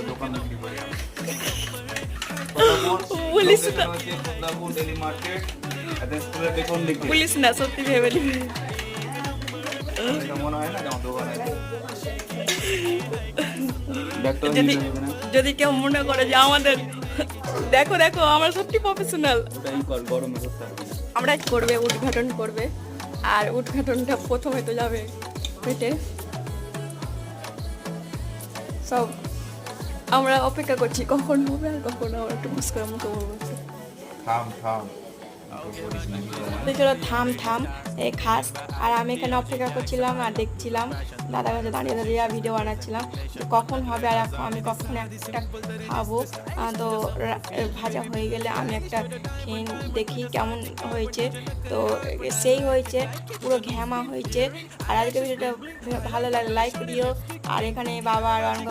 দোকান বিক্রি করি বলিস না ডেলি মার্কেট স্কুলের বেতন লিখে বলিস না সত্যি ভেবে নিবি মনে হয় না আমার দোকান আছে ব্যাগটা যদি নিতে হবে না যদি কেউ মনে করে যে আমাদের দেখো দেখো আমরা সত্যি প্রফেশনাল ওটাই কর গরমে করতে হবে আমরা করবে উদ্ঘাটন করবে আর উদ্ঘাটনটা প্রথমে তো যাবে পেটে সব আমরা অপেক্ষা করছি কখন হবে আর কখন আমরা একটু বুঝ করে মুখে বলবো থাম করিস না তো চলো থাম থাম এই খাস আর আমি এখানে অপেক্ষা করছিলাম আর দেখছিলাম দাদা কাছে দাঁড়িয়ে দাঁড়িয়ে ভিডিও বানাচ্ছিলাম তো কখন হবে আর আমি কখন একটা খাবো তো ভাজা হয়ে গেলে আমি একটা খেয়ে দেখি কেমন হয়েছে তো সেই হয়েছে পুরো ঘ্যামা হয়েছে আর আজকে ভিডিওটা ভালো লাগে লাইক দিও আর এখানে বাবা আর অনেক